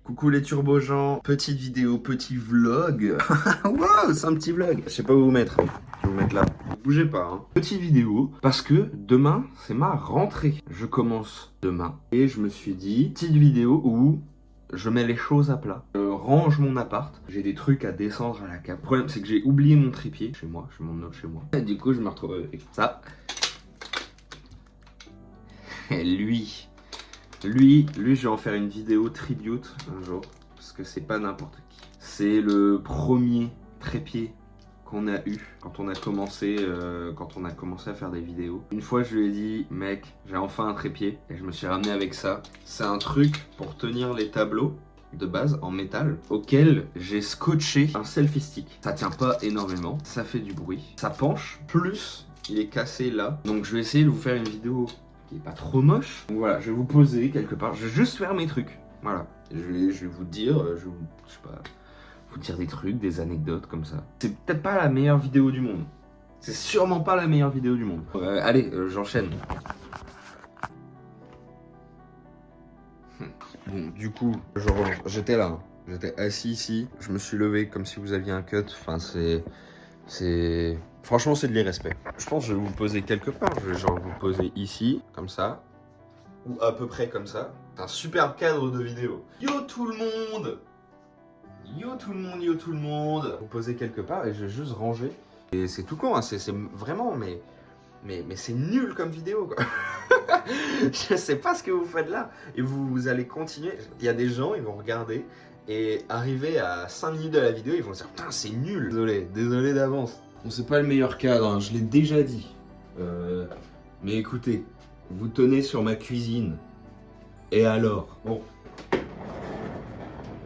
Coucou les turbo-gens, petite vidéo, petit vlog. Waouh, c'est un petit vlog. Je sais pas où vous mettre. Je vais vous mettre là. Bougez pas, hein. Petite vidéo, parce que demain, c'est ma rentrée. Je commence demain. Et je me suis dit, petite vidéo où je mets les choses à plat. Je range mon appart. J'ai des trucs à descendre à la cave. Le problème, c'est que j'ai oublié mon trépied chez moi. Je m'en note chez moi. Et du coup, je me retrouve avec ça. Et lui, je vais en faire une vidéo tribute un jour, parce que c'est pas n'importe qui. C'est le premier trépied qu'on a eu quand on a commencé à faire des vidéos. Une fois, je lui ai dit, mec, j'ai enfin un trépied, et je me suis ramené avec ça. C'est un truc pour tenir les tableaux de base en métal, auquel j'ai scotché un selfie stick. Ça tient pas énormément, ça fait du bruit, ça penche, plus il est cassé là. Donc je vais essayer de vous faire une vidéo qui est pas trop moche. Donc voilà, je vais vous poser quelque part, je vais juste faire mes trucs. Voilà, je vais vous dire, je sais pas, vous dire des trucs, des anecdotes comme ça. C'est peut-être pas la meilleure vidéo du monde. C'est sûrement pas la meilleure vidéo du monde. Allez, j'enchaîne. Bon, du coup, j'étais là, hein. J'étais assis ici, je me suis levé comme si vous aviez un cut. Enfin, franchement, c'est de l'irrespect. Je pense que je vais vous poser quelque part. Je vais genre vous poser ici, comme ça. Ou à peu près comme ça. C'est un superbe cadre de vidéo. Yo tout le monde! Yo tout le monde, yo tout le monde! Vous posez quelque part et je vais juste ranger. Et c'est tout con, hein. C'est vraiment, mais c'est nul comme vidéo, quoi. Je sais pas ce que vous faites là. Et vous allez continuer. Il y a des gens, ils vont regarder. Et arriver à 5 minutes de la vidéo, ils vont se dire putain, c'est nul. Désolé d'avance. Bon, c'est pas le meilleur cadre, hein, je l'ai déjà dit. Mais écoutez, vous tenez sur ma cuisine. Et alors? Bon.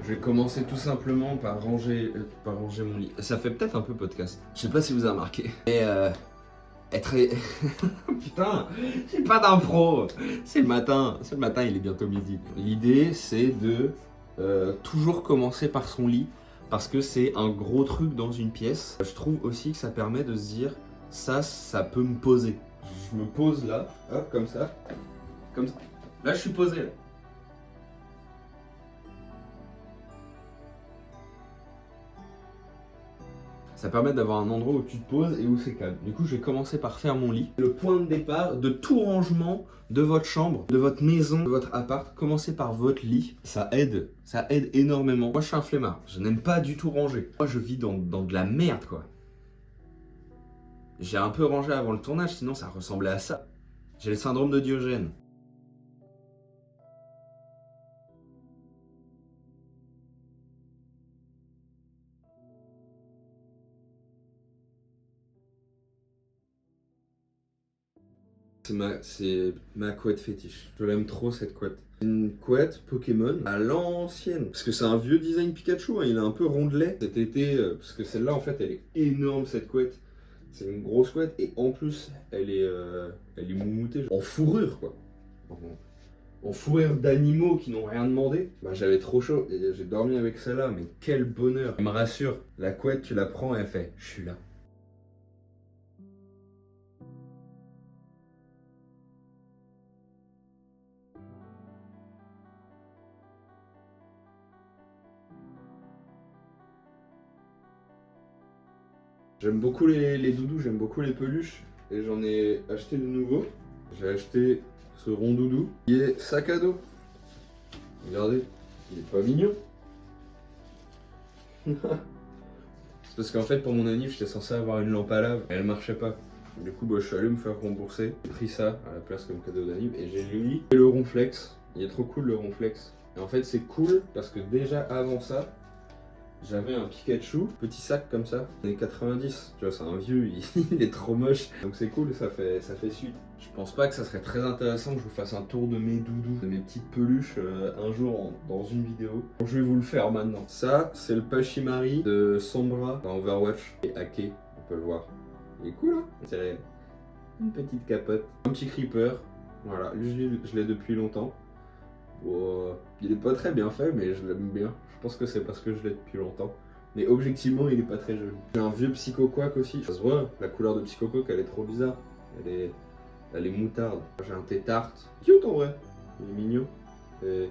Je vais commencer tout simplement par ranger mon lit. Ça fait peut-être un peu podcast. Je sais pas si vous avez remarqué. Et être... Putain, j'ai pas d'impro. C'est le matin, il est bientôt midi. L'idée, c'est de toujours commencer par son lit. Parce que c'est un gros truc dans une pièce. Je trouve aussi que ça permet de se dire, ça peut me poser. Je me pose là, hop, comme ça. Comme ça. Là, je suis posé, là. Ça permet d'avoir un endroit où tu te poses et où c'est calme. Du coup, je vais commencer par faire mon lit. Le point de départ de tout rangement de votre chambre, de votre maison, de votre appart, commencez par votre lit. Ça aide énormément. Moi, je suis un flemmard. Je n'aime pas du tout ranger. Moi, je vis dans de la merde, quoi. J'ai un peu rangé avant le tournage, sinon ça ressemblait à ça. J'ai le syndrome de Diogène. C'est ma couette fétiche. Je l'aime trop, cette couette. Une couette Pokémon à l'ancienne. Parce que c'est un vieux design Pikachu, hein, il est un peu rondelet. Cet été, parce que celle-là, en fait, elle est énorme, cette couette. C'est une grosse couette et en plus, elle est moumoutée en fourrure, quoi. En fourrure d'animaux qui n'ont rien demandé. Bah, j'avais trop chaud et j'ai dormi avec celle-là, mais quel bonheur. Elle me rassure. La couette, tu la prends et elle fait, je suis là. J'aime beaucoup les doudous, j'aime beaucoup les peluches et j'en ai acheté de nouveaux. J'ai acheté ce rond doudou qui est sac à dos. Regardez, il est pas mignon. C'est parce qu'en fait pour mon anniv j'étais censé avoir une lampe à lave et elle marchait pas. Du coup bah, je suis allé me faire rembourser. J'ai pris ça à la place comme cadeau d'anniv et j'ai lui et le ronflex. Il est trop cool le ronflex. Et en fait c'est cool parce que déjà avant ça, j'avais un Pikachu, petit sac comme ça, années 90, tu vois, c'est un vieux, il est trop moche. Donc c'est cool, ça fait suite. Je pense pas que ça serait très intéressant que je vous fasse un tour de mes doudous, de mes petites peluches un jour dans une vidéo. Donc je vais vous le faire maintenant. Ça, c'est le Pachimari de Sombra dans Overwatch et Ake, on peut le voir. Il est cool, hein. C'est une petite capote. Un petit creeper, voilà, je l'ai depuis longtemps. Bon, il est pas très bien fait, mais je l'aime bien. Je pense que c'est parce que je l'ai depuis longtemps. Mais objectivement, il est pas très joli. J'ai un vieux Psychoquack aussi. Ça se voit, la couleur de Psychoquack, elle est trop bizarre. Elle est moutarde. J'ai un Tétart. Cute en vrai. Il est mignon. Et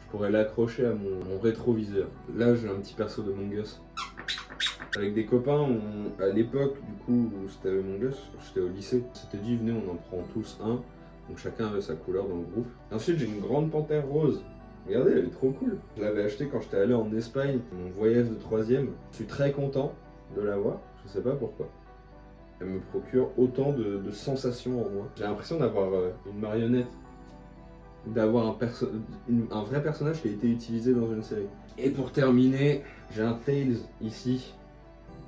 je pourrais l'accrocher à mon rétroviseur. Là, j'ai un petit perso de Among Us. Avec des copains, à l'époque, du coup, où c'était Among Us, j'étais au lycée. On s'était dit, venez, on en prend tous un. Donc chacun avait sa couleur dans le groupe. Ensuite, j'ai une grande panthère rose. Regardez, elle est trop cool. Je l'avais achetée quand j'étais allé en Espagne, mon voyage de 3ème. Je suis très content de l'avoir, je sais pas pourquoi. Elle me procure autant de sensations en moi. J'ai l'impression d'avoir une marionnette, d'avoir un vrai personnage qui a été utilisé dans une série. Et pour terminer, j'ai un Tails ici,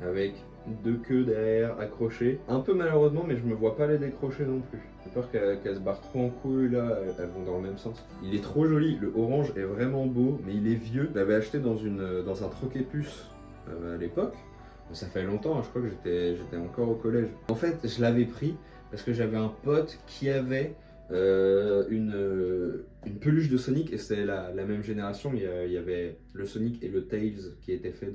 avec 2 queues derrière accrochées. Un peu malheureusement, mais je me vois pas les décrocher non plus. J'ai peur qu'elles se barrent trop en couille là, elles vont dans le même sens. Il est trop joli, le orange est vraiment beau, mais il est vieux. Je l'avais acheté dans un troquet-puce à l'époque. Ça fait longtemps, hein, je crois que j'étais encore au collège. En fait, je l'avais pris parce que j'avais un pote qui avait une peluche de Sonic, et c'était la même génération. Il y avait le Sonic et le Tails qui étaient faits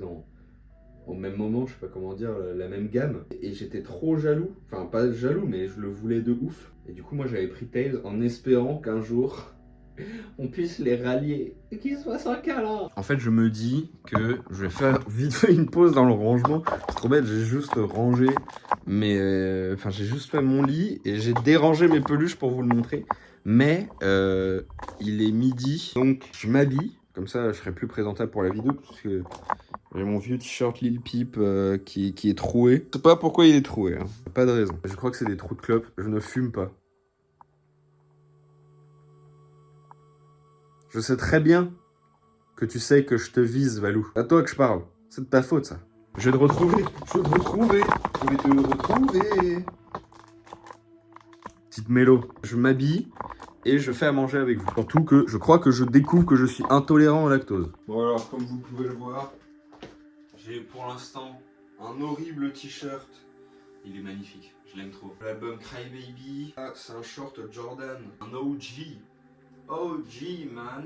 au même moment, je sais pas comment dire, la même gamme. Et j'étais trop jaloux, enfin pas jaloux, mais je le voulais de ouf. Et du coup, moi j'avais pris Tails en espérant qu'un jour on puisse les rallier et qu'ils se fassent un câlin. En fait, je me dis que je vais faire vite fait une pause dans le rangement. C'est trop bête, j'ai juste rangé enfin, j'ai juste fait mon lit et j'ai dérangé mes peluches pour vous le montrer. Mais il est midi, donc je m'habille. Comme ça, je serai plus présentable pour la vidéo parce que j'ai mon vieux t-shirt Lil Peep qui est troué. Je sais pas pourquoi il est troué, hein. Pas de raison. Je crois que c'est des trous de clope. Je ne fume pas. Je sais très bien que tu sais que je te vise, Valou. À toi que je parle. C'est de ta faute, ça. Je vais te retrouver. Je vais te retrouver. Je vais te retrouver. Petite mélo. Je m'habille et je fais à manger avec vous. Surtout que je crois que je découvre que je suis intolérant au lactose. Bon alors, comme vous pouvez le voir, j'ai pour l'instant un horrible t-shirt. Il est magnifique, je l'aime trop. L'album Cry Baby. Ah, c'est un short Jordan. Un OG. OG, man.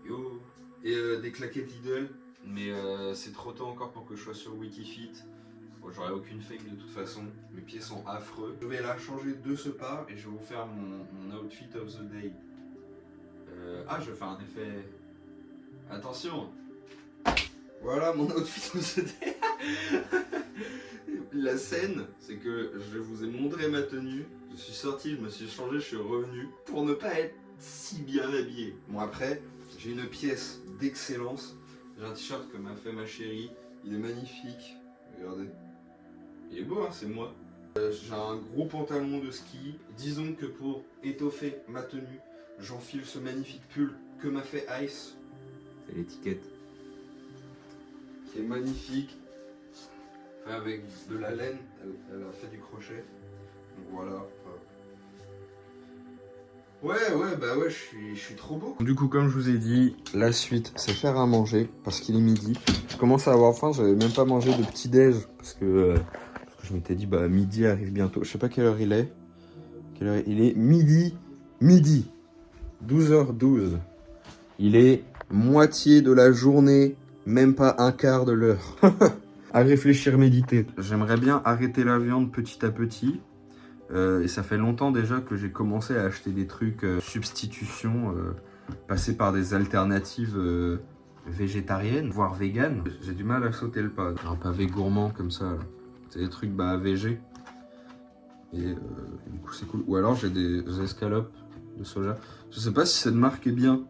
Yo. Et des claquettes Lidl. Mais c'est trop tôt encore pour que je sois sur Wikifit. Bon, j'aurai aucune fake de toute façon. Mes pieds sont affreux. Je vais la changer de ce pas et je vais vous faire mon outfit of the day. Je vais faire un effet. Attention. Voilà mon outfit of the day. La scène, c'est que je vous ai montré ma tenue. Je suis sorti, je me suis changé, je suis revenu pour ne pas être si bien habillé. Bon, après, j'ai une pièce d'excellence. J'ai un t-shirt que m'a fait ma chérie. Il est magnifique. Regardez. Il est beau, hein, c'est moi. J'ai un gros pantalon de ski. Disons que pour étoffer ma tenue, j'enfile ce magnifique pull que m'a fait Ice. C'est l'étiquette. Qui est magnifique. Fait avec de la laine. Elle a fait du crochet. Donc voilà. Ouais, je suis trop beau. Du coup, comme je vous ai dit, la suite, c'est faire à manger parce qu'il est midi. Je commence à avoir faim, j'avais même pas mangé de petit-déj parce que je m'étais dit, bah, midi arrive bientôt. Je sais pas quelle heure il est. Il est midi. 12h12. Il est moitié de la journée, même pas un quart de l'heure. À réfléchir, méditer. J'aimerais bien arrêter la viande petit à petit. Et ça fait longtemps déjà que j'ai commencé à acheter des trucs substitution, passer par des alternatives végétariennes, voire véganes. J'ai du mal à sauter le pas. Un pavé gourmand comme ça, c'est des trucs végé. Et du coup c'est cool. Ou alors j'ai des escalopes de soja. Je sais pas si cette marque est bien.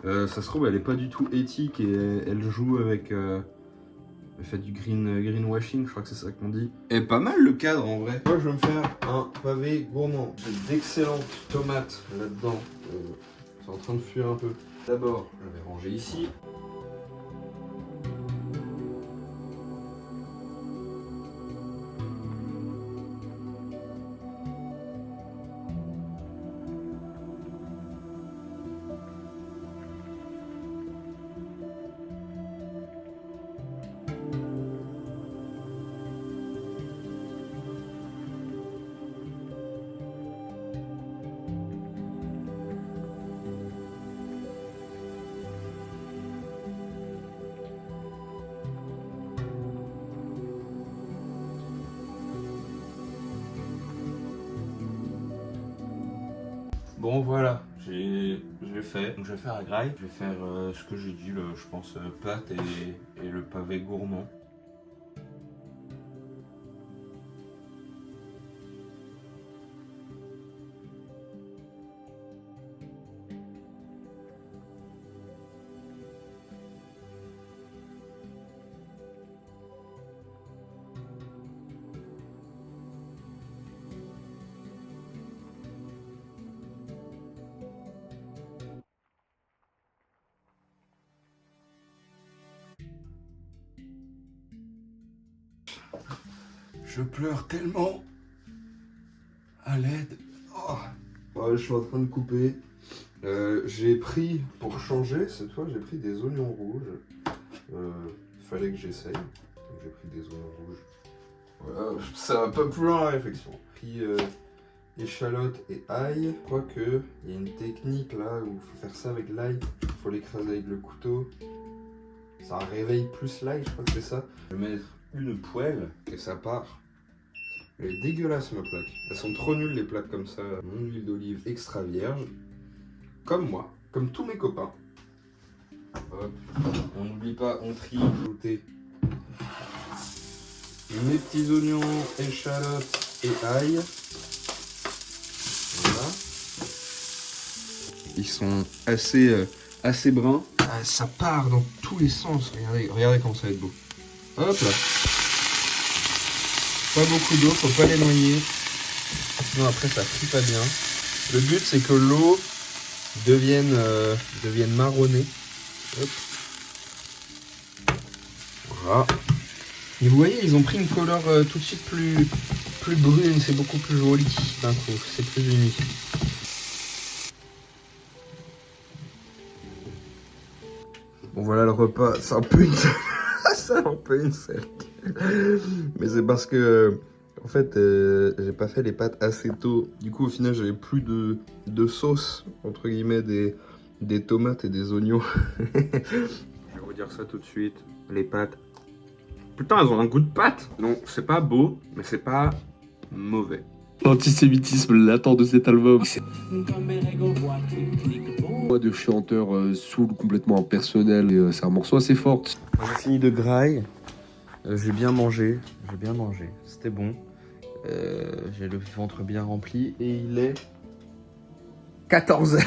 Ça se trouve elle est pas du tout éthique et elle joue avec... Elle fait du greenwashing, je crois que c'est ça qu'on dit. Et pas mal le cadre en vrai. Moi je vais me faire un pavé gourmand. J'ai d'excellentes tomates là-dedans. C'est en train de fuir un peu. D'abord, je vais ranger ici. Bon voilà, j'ai j'ai fait. Donc je vais faire à graille. Je vais faire ce que j'ai dit, je pense pâte et le pavé gourmand. Je pleure tellement. À l'aide. Oh. Ouais, je suis en train de couper. J'ai pris, pour changer, cette fois, j'ai pris des oignons rouges. Fallait que j'essaye. Donc j'ai pris des oignons rouges. Voilà, ça va pas plus loin la réflexion. J'ai pris échalotes et ail. Je crois qu'il y a une technique là où il faut faire ça avec l'ail. Il faut l'écraser avec le couteau. Ça réveille plus l'ail, je crois que c'est ça. Je vais mettre une poêle et ça part. Elle est dégueulasse ma plaque. Elles sont trop nulles les plaques comme ça. Mon huile d'olive extra vierge. Comme moi, comme tous mes copains. Hop. On n'oublie pas, on trie. Ajouter mes petits oignons, échalotes et ail. Voilà. Ils sont assez bruns. Ça part dans tous les sens. Regardez comment ça va être beau. Hop là. Pas beaucoup d'eau, faut pas les noyer. Sinon après ça frit pas bien. Le but c'est que l'eau devienne marronnée. Hop. Voilà. Et vous voyez, ils ont pris une couleur tout de suite plus brune, c'est beaucoup plus joli d'un coup, c'est plus uni. Bon voilà le repas, c'est un peu une c'est un peu une sec. Mais c'est parce que en fait j'ai pas fait les pâtes assez tôt. Du coup au final j'avais plus de sauce entre guillemets des tomates et des oignons. Je vais vous dire ça tout de suite. Les pâtes. Putain, elles ont un goût de pâte. Non, c'est pas beau, mais c'est pas mauvais. L'antisémitisme latent de cet album. Moi de chanteur saoul complètement impersonnel et c'est un morceau assez fort. J'ai fini de graille. J'ai bien mangé. C'était bon. J'ai le ventre bien rempli et il est 14h.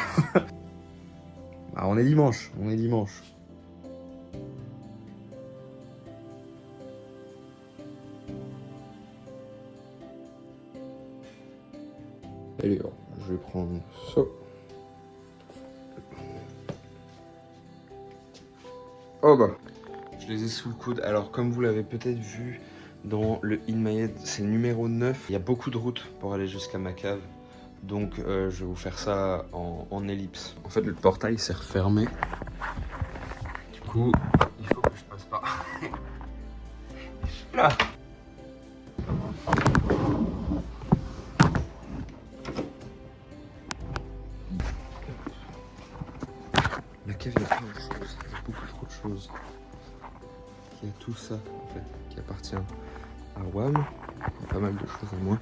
Bah, on est dimanche. Allez, je vais prendre ça. Oh bah. Je les ai sous le coude. Alors, comme vous l'avez peut-être vu dans le In My Head, c'est le numéro 9. Il y a beaucoup de routes pour aller jusqu'à ma cave. Donc, je vais vous faire ça en ellipse. En fait, le portail s'est refermé. Du coup, il faut que je passe par là. La cave, il y a plein de choses. Il y a beaucoup trop de choses. Il y a tout ça, en fait, qui appartient à WAM. Il y a pas mal de choses à moi.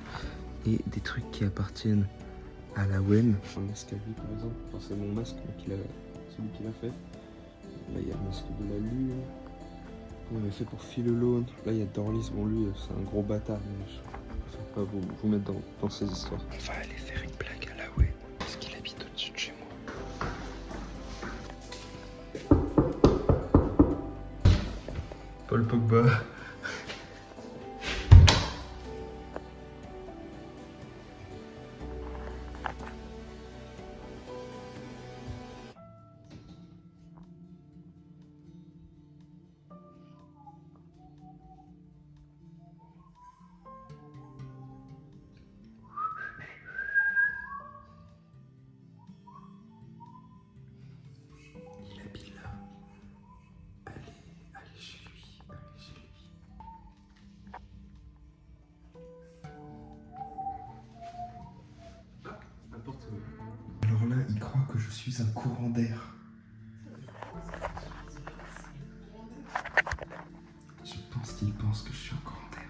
Et des trucs qui appartiennent à la WEM. Un masque à lui, par exemple. Enfin, c'est mon masque, c'est lui qui l'a fait. Là, il y a le masque de la Lune. On l'a fait pour Phil Alone. Là, il y a Dorlis. Bon, lui, c'est un gros bâtard. Mais je préfère pas vous mettre dans ces histoires. On va aller faire une blague à la WEM. Parce qu'il habite au-dessus de chez moi. Paul Pogba. Il habite là. Allez chez lui. Alors là, il croit que je suis un courant d'air. Je pense qu'il pense que je suis un courant d'air.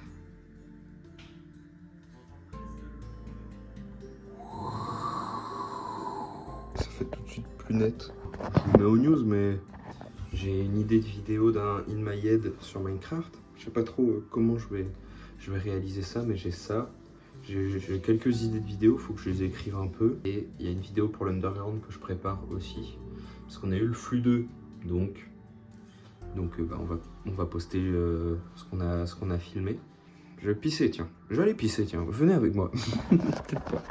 Ça fait tout de suite net. Je le mets aux news, mais j'ai une idée de vidéo d'un In My Head sur Minecraft. Je sais pas trop comment je vais réaliser ça, mais j'ai ça. J'ai quelques idées de vidéos, faut que je les écrive un peu. Et il y a une vidéo pour l'Underground que je prépare aussi. Parce qu'on a eu le flux 2, donc bah, on va poster ce qu'on a filmé. Je vais pisser, tiens. Je vais aller pisser, tiens. Venez avec moi. Peut-être pas.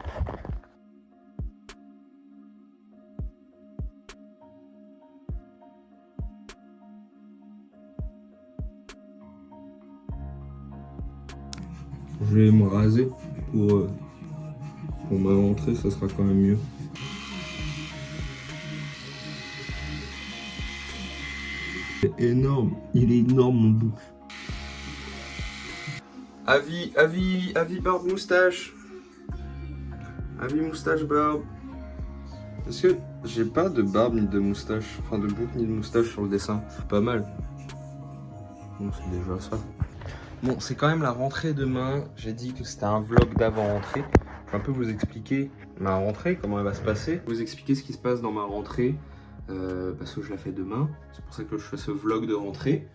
Je vais me raser pour ma rentrée, ça sera quand même mieux. Énorme, il est énorme mon bouc. Avis barbe moustache. Avis moustache barbe. Parce que j'ai pas de barbe ni de moustache, enfin de bouc ni de moustache sur le dessin. C'est pas mal. Bon, c'est déjà ça. Bon, c'est quand même la rentrée demain. J'ai dit que c'était un vlog d'avant-rentrée. Je vais un peu vous expliquer ma rentrée, comment elle va se passer. Vous expliquer ce qui se passe dans ma rentrée. Parce que je la fais demain, c'est pour ça que je fais ce vlog de rentrée.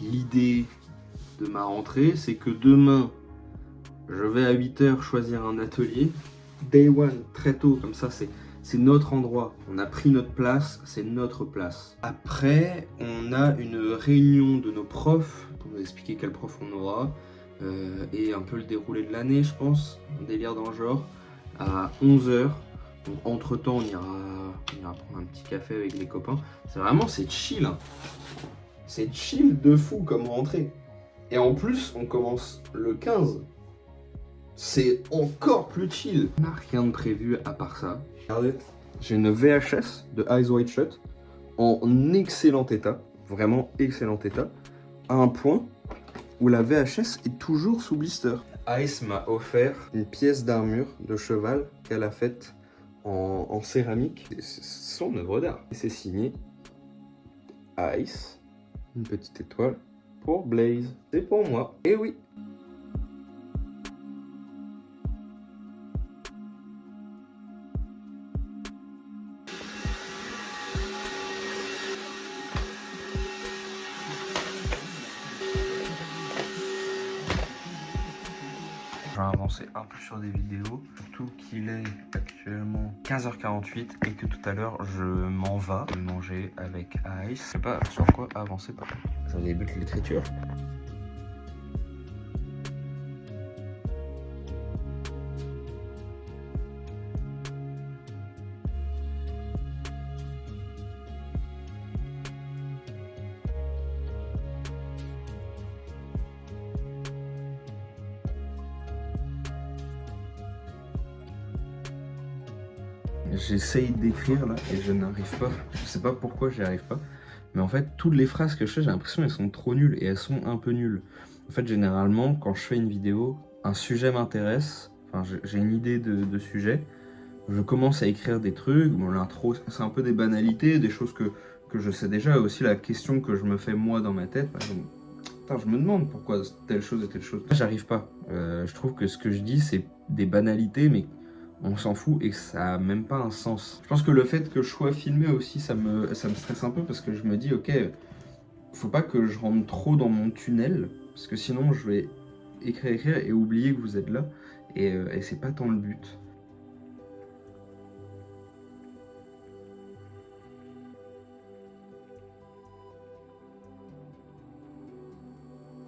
L'idée de ma rentrée, c'est que demain, je vais à 8 h choisir un atelier. Day one, très tôt, comme ça c'est notre endroit. On a pris notre place, c'est notre place. Après, on a une réunion de nos profs pour nous expliquer quel prof on aura et un peu le déroulé de l'année, je pense, un délire dans le genre, à 11 h. Donc entre temps on ira prendre un petit café avec les copains. C'est chill hein. C'est chill de fou comme rentrée. Et en plus on commence le 15. C'est encore plus chill. On n'a rien de prévu à part ça. Regardez, j'ai une VHS de Eyes Wide Shut en excellent état. Vraiment excellent état. À un point où la VHS est toujours sous blister. Ice m'a offert une pièce d'armure de cheval qu'elle a faite en céramique. C'est son œuvre d'art. Et c'est signé Ice, une petite étoile pour Blaze. C'est pour moi. Et oui. Je vais avancer un peu sur des vidéos, surtout qu'il est actuellement 15h48 et que tout à l'heure je m'en vais manger avec Ice. Je sais pas sur quoi avancer par contre. Je débute l'écriture. J'essaye d'écrire là et je n'arrive pas. Je sais pas pourquoi j'y arrive pas. Mais en fait, toutes les phrases que je fais, j'ai l'impression qu'elles sont trop nulles et elles sont un peu nulles. En fait, généralement, quand je fais une vidéo, un sujet m'intéresse. Enfin, j'ai une idée de sujet. Je commence à écrire des trucs. Bon, l'intro, c'est un peu des banalités, des choses que je sais déjà. Et aussi la question que je me fais moi dans ma tête. Par exemple, putain, je me demande pourquoi telle chose et telle chose. J'arrive pas. Je trouve que ce que je dis, c'est des banalités, mais on s'en fout et que ça a même pas un sens. Je pense que le fait que je sois filmé aussi, ça me stresse un peu parce que je me dis, ok, faut pas que je rentre trop dans mon tunnel parce que sinon je vais écrire et oublier que vous êtes là et c'est pas tant le but.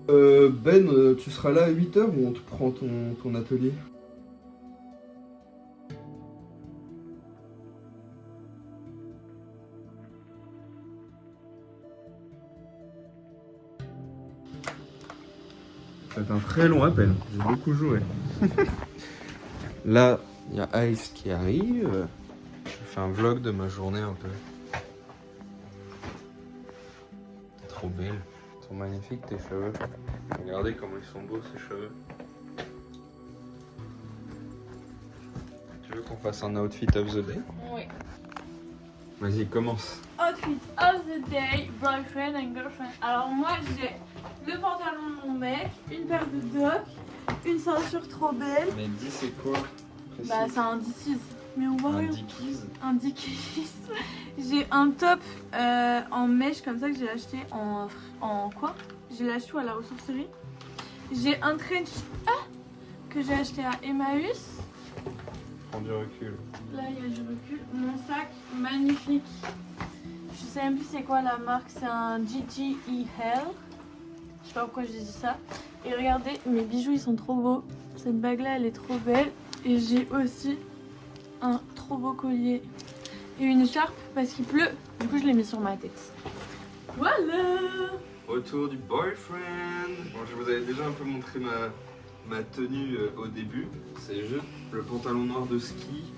Ben, tu seras là à 8 h ou on te prend ton atelier ? C'est un très long appel, j'ai beaucoup joué. Là, il y a Ice qui arrive. Je fais un vlog de ma journée un peu. T'es trop belle. Ils sont magnifiques tes cheveux. Regardez comment ils sont beaux ces cheveux. Tu veux qu'on fasse un outfit of the day? Oui. Vas-y, commence. Outfit of the day, boyfriend and girlfriend. Alors moi j'ai le pantalon de mon mec, une paire de docks, une ceinture trop belle. Mais dis c'est quoi? Bah c'est un D6. Mais on voit Un rien. Dickies. Un Dickies. J'ai un top en mèche comme ça que j'ai acheté en quoi? J'ai acheté à la ressourcerie. J'ai un trench que j'ai acheté à Emmaüs. Prends du recul. Là, il y a du recul. Mon sac, magnifique. Je sais même plus c'est quoi la marque. C'est un GGE Hell. Je sais pas pourquoi j'ai dit ça. Et regardez, mes bijoux, ils sont trop beaux. Cette bague-là, elle est trop belle. Et j'ai aussi un trop beau collier et une écharpe parce qu'il pleut. Du coup, je l'ai mis sur ma tête. Voilà. Retour du boyfriend. Bon, je vous avais déjà un peu montré ma tenue au début. C'est juste le pantalon noir de ski.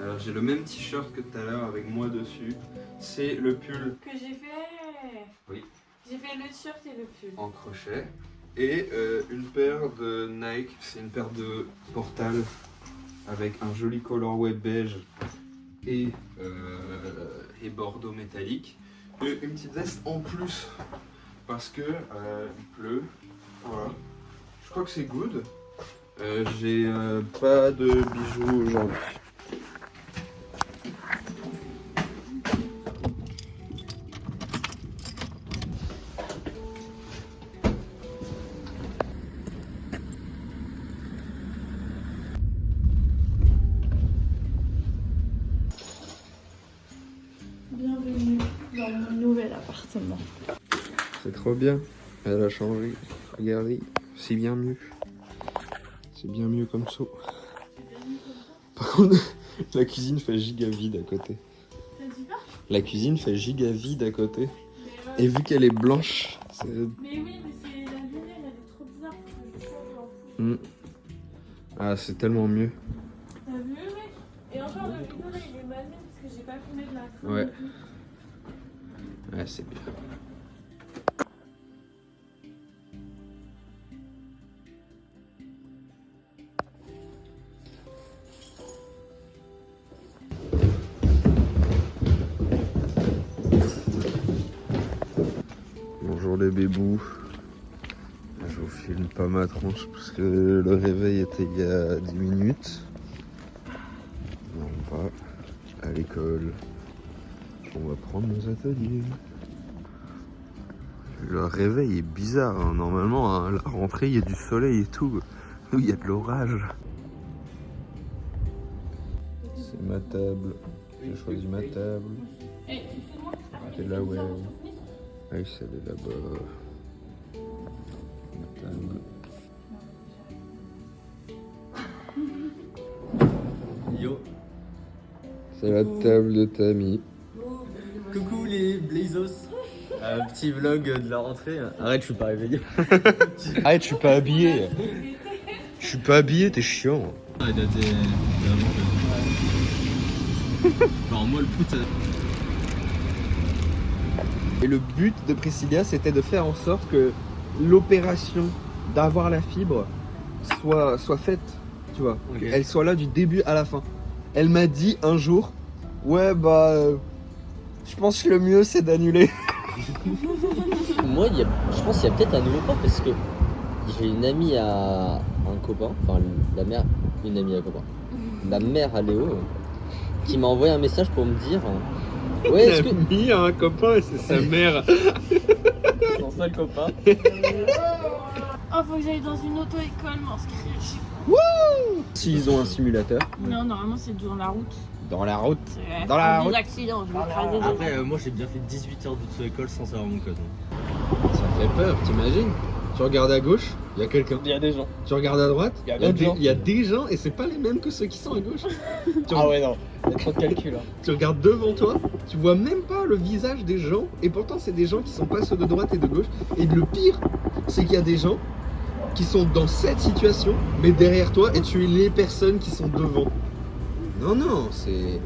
Alors, j'ai le même t-shirt que tout à l'heure avec moi dessus. C'est le pull Que j'ai fait. Oui. J'ai fait le t-shirt et le pull. en crochet. Et une paire de Nike. C'est une paire de Portal avec un joli colorway beige et bordeaux métallique. Et une petite veste en plus parce que il pleut. Voilà. Je crois que c'est good. J'ai pas de bijoux aujourd'hui. Bienvenue dans mon nouvel appartement. C'est trop bien. Elle a changé. Regardez, c'est bien mieux. C'est bien mieux comme ça. Par contre, la cuisine fait giga vide à côté. Ça dit pas? La cuisine fait giga vide à côté. Et vu qu'elle est blanche, c'est... Mais oui, mais c'est la lumière, elle est trop bizarre. Faut que je change en fou. Ah, c'est tellement mieux. T'as vu, mec? Et encore, le rideau là, il est mal mis parce que j'ai pas fumé de la fumée. Ouais. Ouais, c'est bien. Bonjour les bébous. Je vous filme pas ma tronche parce que le réveil était il y a 10 minutes. On va à l'école. On va prendre nos ateliers. Le réveil est bizarre, hein. Normalement à la rentrée il y a du soleil et tout. Nous il y a de l'orage. C'est ma table. J'ai choisi ma table. Eh, fais-moi. C'est là, ouais. Ah oui, celle est là-bas. Ma table. Yo, C'est la table de Tammy. coucou les Blazos. Petit vlog de la rentrée. Arrête, je suis pas réveillé. Arrête, je suis pas habillé. Je suis pas habillé, t'es chiant. Ah, il a été. Genre, moi, le foot, Et le but de Priscilla, c'était de faire en sorte que l'opération d'avoir la fibre soit faite, tu vois. Ok. Qu'elle soit là du début à la fin. Elle m'a dit un jour, ouais bah, je pense que le mieux c'est d'annuler. Moi, je pense qu'il y a peut-être un nouveau corps parce que j'ai une amie à un copain, enfin la mère, une amie à un copain, la mère à Léo, qui m'a envoyé un message pour me dire ouais, est-ce que. Mis à un copain et c'est sa mère. Son seul copain. Oh, faut que j'aille dans une auto-école m'inscrire. S'ils ont un simulateur. Non, normalement, c'est dans la route. Dans la route. C'est Dans la des route. accidents, je vais écraser des gens. Après, moi j'ai bien fait 18 heures d'auto-école sans savoir mon code. Ça fait peur, t'imagines? Tu regardes à gauche, il y a quelqu'un. Il y a des gens. Tu regardes à droite, Il y a d'autres gens. il y a des gens et c'est pas les mêmes que ceux qui sont à gauche. Tu Ah ouais, non, il y a trop de calcul. Hein. Tu regardes devant toi, tu vois même pas le visage des gens, et pourtant c'est des gens qui sont pas ceux de droite et de gauche. Et le pire, c'est qu'il y a des gens qui sont dans cette situation, mais derrière toi, et tu es les personnes qui sont devant. Non, non, c'est...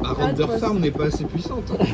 Random Farm n'est pas assez puissante. Hein.